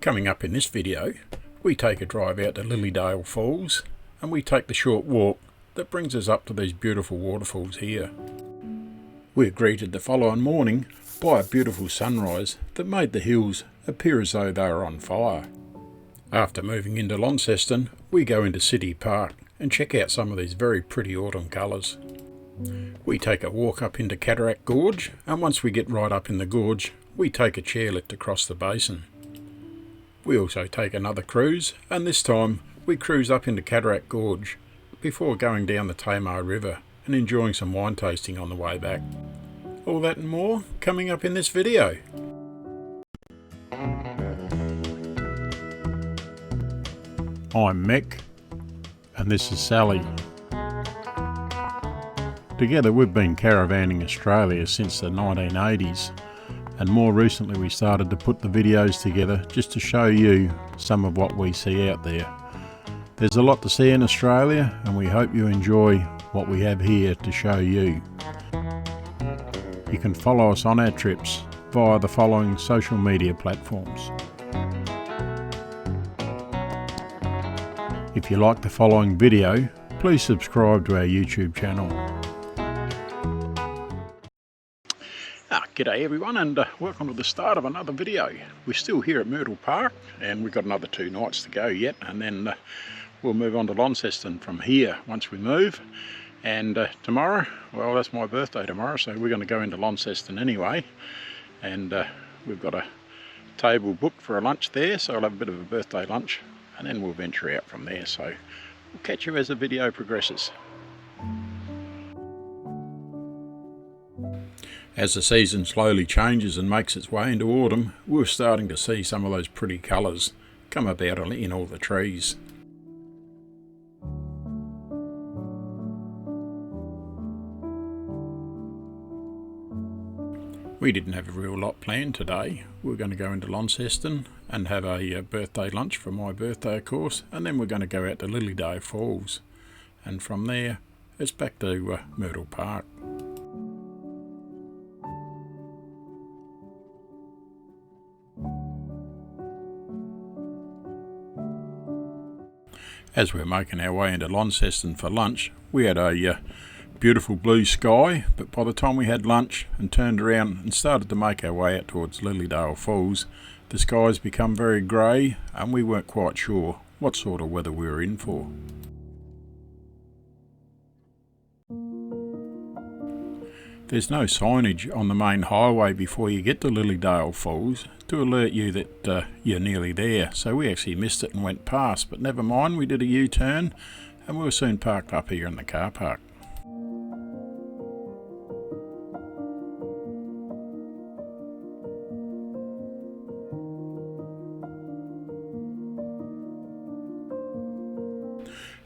Coming up in this video, we take a drive out to Lilydale Falls and we take the short walk that brings us up to these beautiful waterfalls here. We're greeted the following morning by a beautiful sunrise that made the hills appear as though they were on fire. After moving into Launceston, we go into City Park and check out some of these very pretty autumn colours. We take a walk up into Cataract Gorge, and once we get right up in the gorge, we take a chairlift across the basin. We also take another cruise, and this time we cruise up into Cataract Gorge before going down the Tamar River and enjoying some wine tasting on the way back. All that and more coming up in this video. I'm Mick, and this is Sally. Together we've been caravanning Australia since the 1980s, and more recently we started to put the videos together just to show you some of what we see out there. There's a lot to see in Australia, and we hope you enjoy what we have here to show you. You can follow us on our trips via the following social media platforms. If you like the following video, please subscribe to our YouTube channel. G'day everyone, and welcome to the start of another video. We're still here at Myrtle Park and we've got another 2 nights to go yet, and then we'll move on to Launceston from here once we move. And tomorrow, well, that's my birthday tomorrow, so we're going to go into Launceston anyway, and we've got a table booked for a lunch there, so I'll have a bit of a birthday lunch and then we'll venture out from there. So we'll catch you as the video progresses. As the season slowly changes and makes its way into autumn, we're starting to see some of those pretty colours come about in all the trees. We didn't have a real lot planned today. We're going to go into Launceston and have a birthday lunch for my birthday, of course, and then we're going to go out to Lilydale Falls, and from there it's back to Myrtle Park. As we're making our way into Launceston for lunch, we had a beautiful blue sky, but by the time we had lunch and turned around and started to make our way out towards Lilydale Falls, the skies become very grey and we weren't quite sure what sort of weather we were in for. There's no signage on the main highway before you get to Lilydale Falls to alert you that you're nearly there, so we actually missed it and went past, but never mind, we did a U-turn and we were soon parked up here in the car park.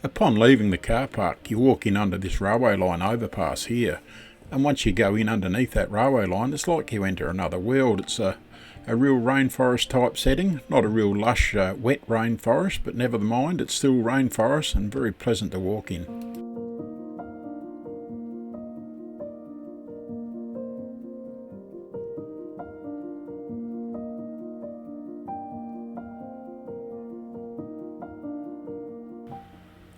Upon leaving the car park, you walk in under this railway line overpass here, and once you go in underneath that railway line, it's like you enter another world. It's a real rainforest type setting, not a real lush wet rainforest, but never mind, it's still rainforest and very pleasant to walk in.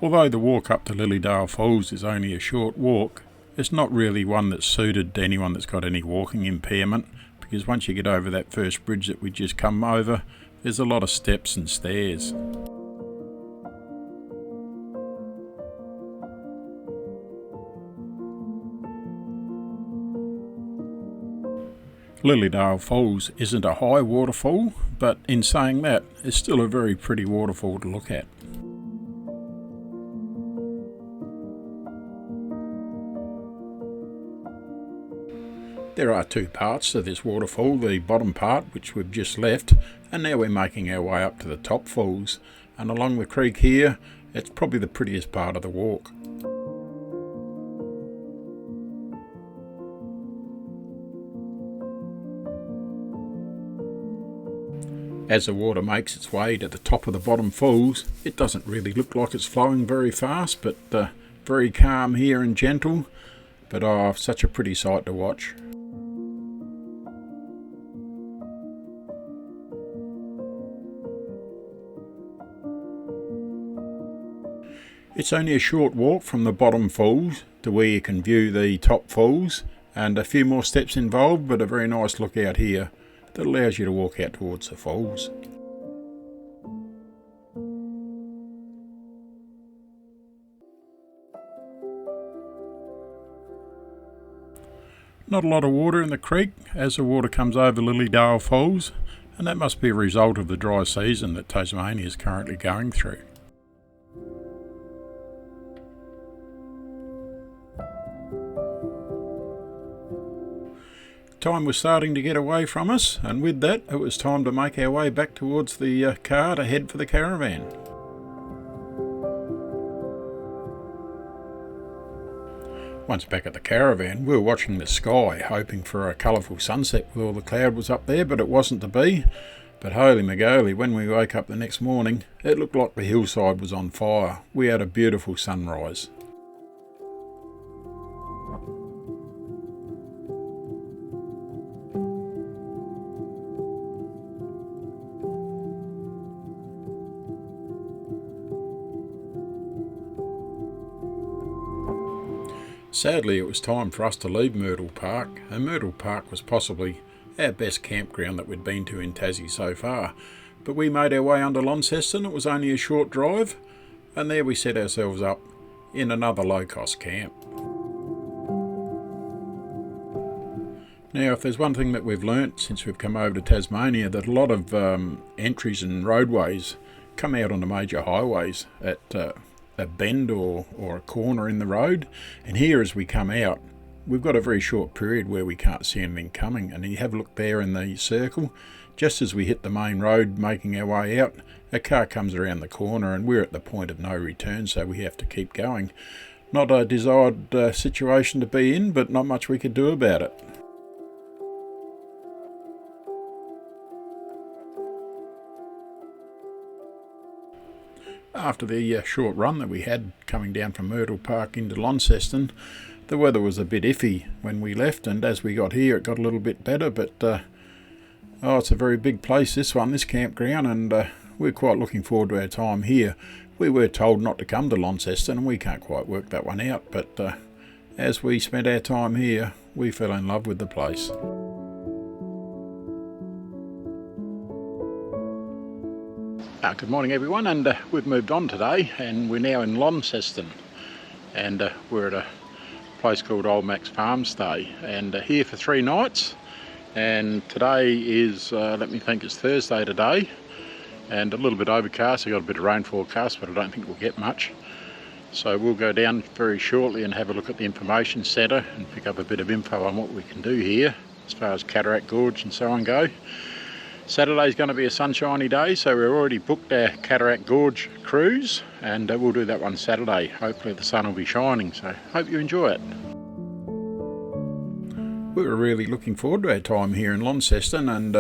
Although the walk up to Lilydale Falls is only a short walk, it's not really one that's suited to anyone that's got any walking impairment, because once you get over that first bridge that we just come over, there's a lot of steps and stairs. Lilydale Falls isn't a high waterfall, but in saying that, it's still a very pretty waterfall to look at. There are 2 parts to this waterfall, the bottom part which we've just left, and now we're making our way up to the top falls, and along the creek here it's probably the prettiest part of the walk. As the water makes its way to the top of the bottom falls, it doesn't really look like it's flowing very fast, but very calm here and gentle, but such a pretty sight to watch. It's only a short walk from the bottom falls to where you can view the top falls, and a few more steps involved, but a very nice look out here that allows you to walk out towards the falls. Not a lot of water in the creek as the water comes over Lilydale Falls, and that must be a result of the dry season that Tasmania is currently going through. Time was starting to get away from us, and with that it was time to make our way back towards the car to head for the caravan. Once back at the caravan, we were watching the sky, hoping for a colourful sunset with all the cloud was up there, but it wasn't to be. But holy mogoly, when we woke up the next morning, it looked like the hillside was on fire. We had a beautiful sunrise. Sadly, it was time for us to leave Myrtle Park, and Myrtle Park was possibly our best campground that we'd been to in Tassie so far. But we made our way under Launceston. It was only a short drive, and there we set ourselves up in another low-cost camp. Now, if there's one thing that we've learnt since we've come over to Tasmania, that a lot of entries and roadways come out on the major highways at a bend or a corner in the road, and here as we come out we've got a very short period where we can't see anything coming, and you have a look there in the circle. Just as we hit the main road making our way out, a car comes around the corner and we're at the point of no return, so we have to keep going. Not a desired situation to be in, but not much we could do about it. After the short run that we had coming down from Myrtle Park into Launceston, the weather was a bit iffy when we left, and as we got here it got a little bit better, but it's a very big place, this campground, and we're quite looking forward to our time here. We were told not to come to Launceston and we can't quite work that one out, but as we spent our time here we fell in love with the place. Good morning everyone, and we've moved on today and we're now in Launceston, and we're at a place called Old Mac's Farm Stay, and here for 3 nights. And today is, let me think, it's Thursday today, and a little bit overcast. I got a bit of rain forecast, but I don't think we'll get much. So we'll go down very shortly and have a look at the information centre and pick up a bit of info on what we can do here as far as Cataract Gorge and so on go. Saturday's going to be a sunshiny day, so we've already booked our Cataract Gorge cruise, and we'll do that one Saturday. Hopefully the sun will be shining, so hope you enjoy it. We were really looking forward to our time here in Launceston, and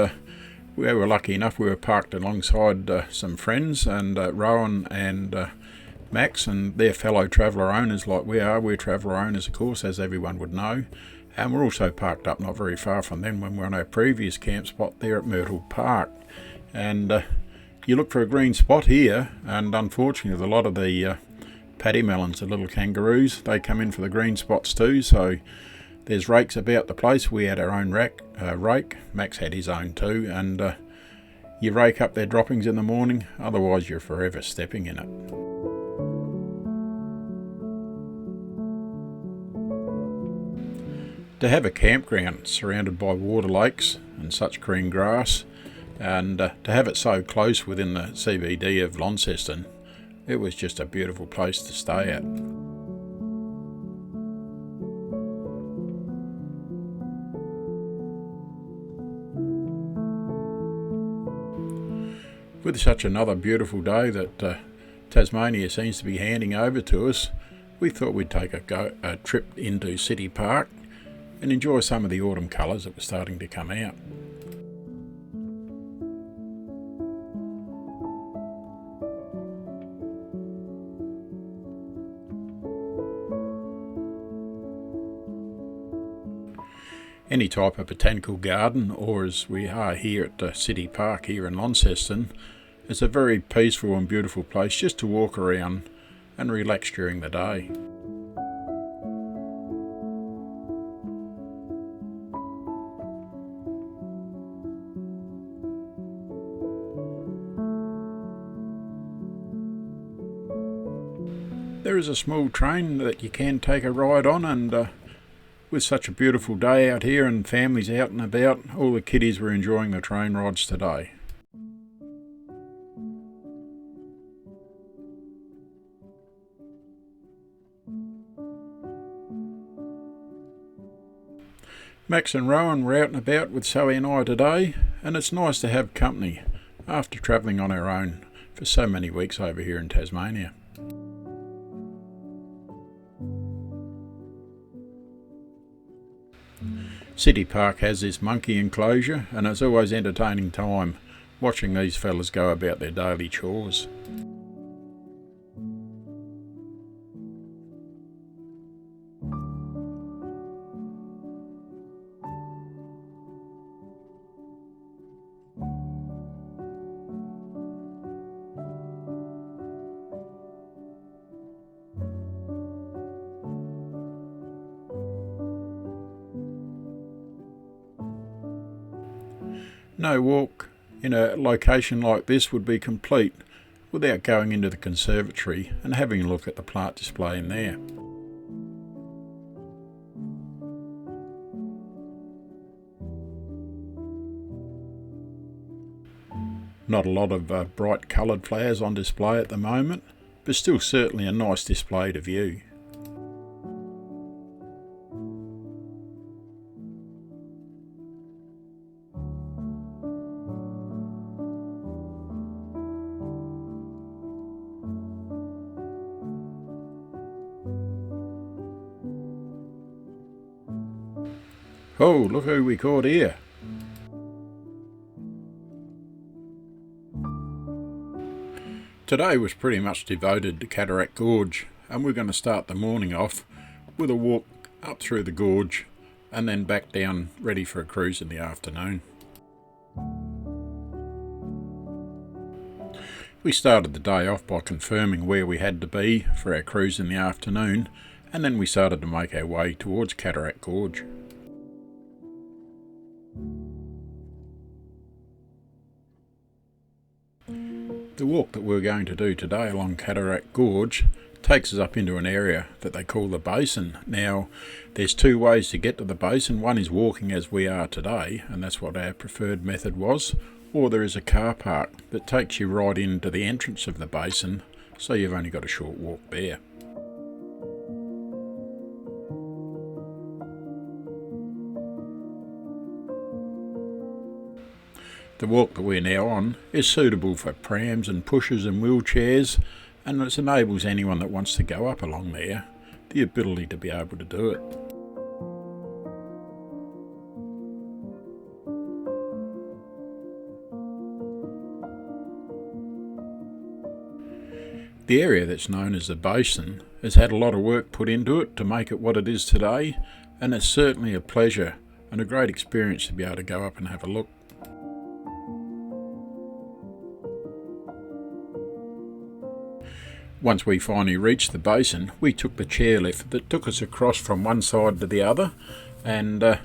we were lucky enough we were parked alongside some friends, and Rowan and Max, and they're fellow traveller owners like we are. We're traveller owners, of course, as everyone would know. And we're also parked up not very far from them when we're on our previous camp spot there at Myrtle Park. And you look for a green spot here, and unfortunately a lot of the paddy melons, the little kangaroos, they come in for the green spots too. So there's rakes about the place. We had our own rake. Max had his own too, and you rake up their droppings in the morning, otherwise you're forever stepping in it. To have a campground surrounded by water lakes and such green grass, and to have it so close within the CBD of Launceston, it was just a beautiful place to stay at. With such another beautiful day that Tasmania seems to be handing over to us, we thought we'd take a trip into City Park and enjoy some of the autumn colours that were starting to come out. Any type of botanical garden, or as we are here at City Park here in Launceston, it's a very peaceful and beautiful place just to walk around and relax during the day. There is a small train that you can take a ride on, and with such a beautiful day out here and families out and about, all the kiddies were enjoying the train rides today. Max and Rowan were out and about with Sally and I today, and it's nice to have company after travelling on our own for so many weeks over here in Tasmania. City Park has this monkey enclosure, and it's always entertaining time watching these fellas go about their daily chores. No walk in a location like this would be complete without going into the conservatory and having a look at the plant display in there. Not a lot of bright coloured flowers on display at the moment, but still certainly a nice display to view. Oh, look who we caught here. Today was pretty much devoted to Cataract Gorge, and we're going to start the morning off with a walk up through the gorge and then back down ready for a cruise in the afternoon. We started the day off by confirming where we had to be for our cruise in the afternoon, and then we started to make our way towards Cataract Gorge. The walk that we're going to do today along Cataract Gorge takes us up into an area that they call the basin. Now, there's two ways to get to the basin. One is walking as we are today, and that's what our preferred method was, or there is a car park that takes you right into the entrance of the basin, so you've only got a short walk there. The walk that we're now on is suitable for prams and pushers and wheelchairs, and it enables anyone that wants to go up along there the ability to be able to do it. The area that's known as the basin has had a lot of work put into it to make it what it is today, and it's certainly a pleasure and a great experience to be able to go up and have a look. Once we finally reached the basin, we took the chairlift that took us across from one side to the other, and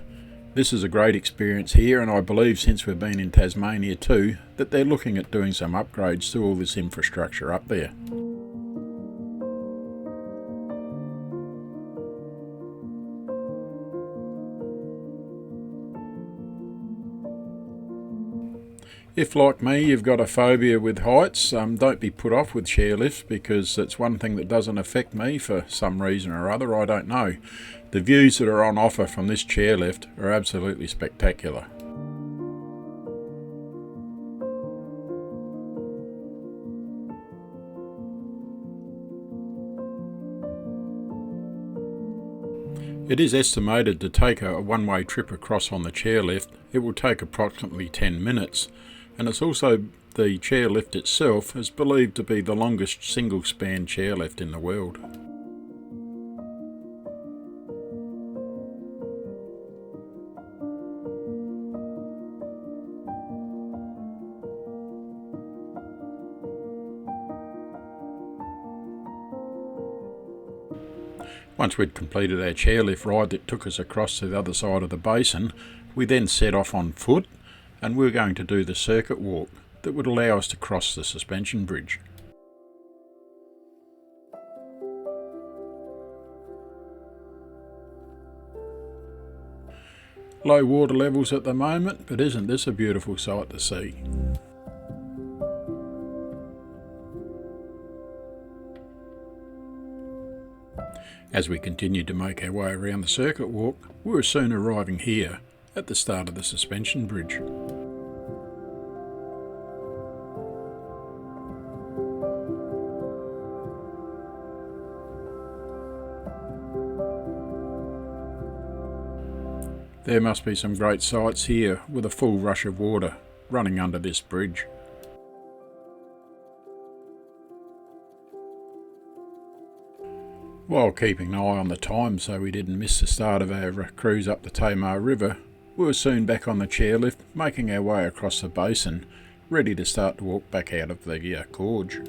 this is a great experience here, and I believe since we've been in Tasmania too, that they're looking at doing some upgrades to all this infrastructure up there. If, like me, you've got a phobia with heights, don't be put off with chairlifts, because it's one thing that doesn't affect me for some reason or other, I don't know. The views that are on offer from this chairlift are absolutely spectacular. It is estimated to take a one-way trip across on the chairlift. It will take approximately 10 minutes. And it's also, the chairlift itself is believed to be the longest single-span chairlift in the world. Once we'd completed our chairlift ride that took us across to the other side of the basin, we then set off on foot, and we were going to do the circuit walk that would allow us to cross the suspension bridge. Low water levels at the moment, but isn't this a beautiful sight to see? As we continued to make our way around the circuit walk, we were soon arriving here at the start of the suspension bridge. There must be some great sights here with a full rush of water running under this bridge. While keeping an eye on the time so we didn't miss the start of our cruise up the Tamar River, we were soon back on the chairlift, making our way across the basin, ready to start to walk back out of the gorge.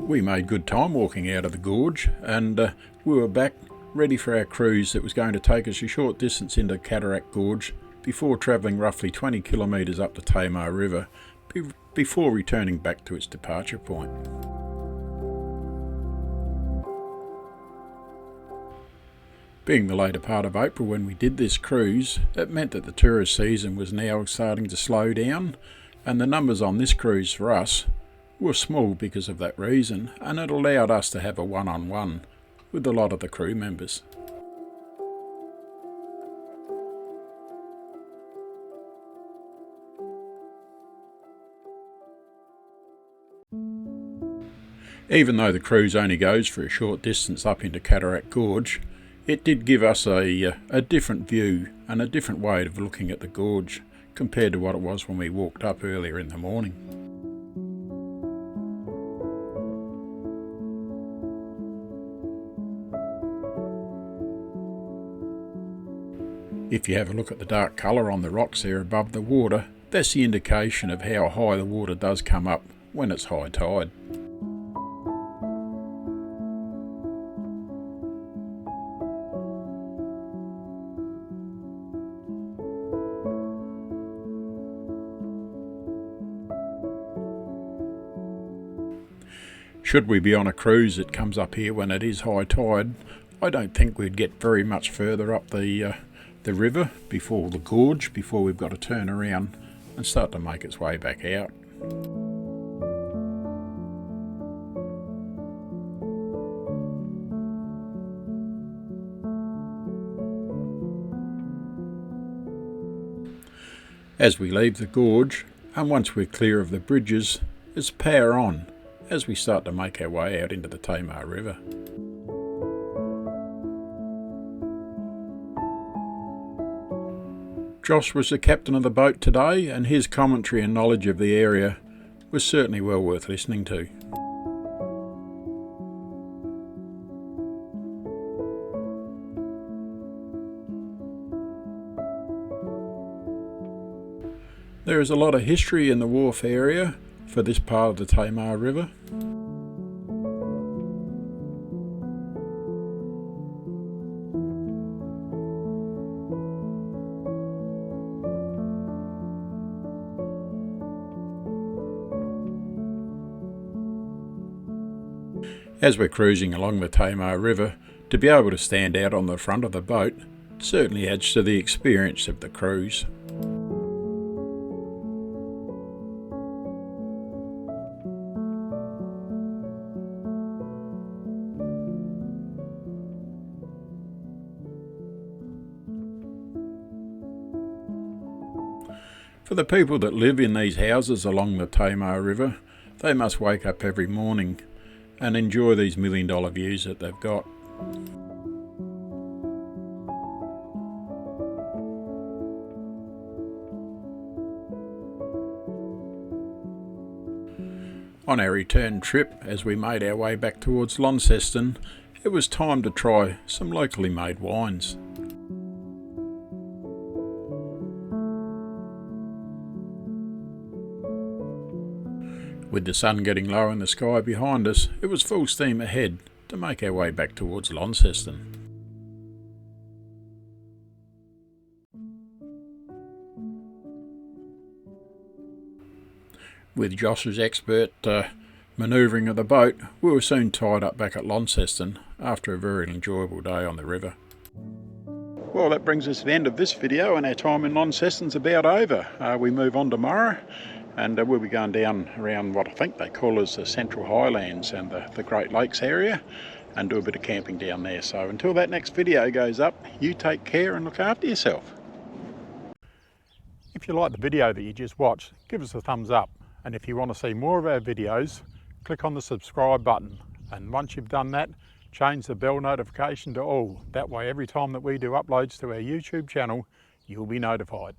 We made good time walking out of the gorge, and we were back ready for our cruise that was going to take us a short distance into Cataract Gorge before travelling roughly 20 kilometres up the Tamar River before returning back to its departure point. Being the later part of April when we did this cruise, it meant that the tourist season was now starting to slow down, and the numbers on this cruise for us were small because of that reason, and it allowed us to have a one-on-one with a lot of the crew members. Even though the cruise only goes for a short distance up into Cataract Gorge, it did give us a different view and a different way of looking at the gorge compared to what it was when we walked up earlier in the morning. If you have a look at the dark colour on the rocks there above the water, that's the indication of how high the water does come up when it's high tide. Should we be on a cruise that comes up here when it is high tide, I don't think we'd get very much further up the river before the gorge, before we've got to turn around and start to make its way back out. As we leave the gorge, and once we're clear of the bridges, it's power on as we start to make our way out into the Tamar River. Josh was the captain of the boat today, and his commentary and knowledge of the area was certainly well worth listening to. There is a lot of history in the wharf area for this part of the Tamar River. As we're cruising along the Tamar River, to be able to stand out on the front of the boat certainly adds to the experience of the cruise. For the people that live in these houses along the Tamar River, they must wake up every morning and enjoy these million-dollar views that they've got. On our return trip, as we made our way back towards Launceston, it was time to try some locally made wines. With the sun getting low in the sky behind us, it was full steam ahead to make our way back towards Launceston. With Josh's expert manoeuvring of the boat, we were soon tied up back at Launceston after a very enjoyable day on the river. Well, that brings us to the end of this video, and our time in Launceston's about over. We move on tomorrow, and we'll be going down around what I think they call as the Central Highlands and the Great Lakes area, and do a bit of camping down there. So until that next video goes up, you take care and look after yourself. If you like the video that you just watched, give us a thumbs up. And if you want to see more of our videos, click on the subscribe button. And once you've done that, change the bell notification to all. That way, every time that we do uploads to our YouTube channel, you'll be notified.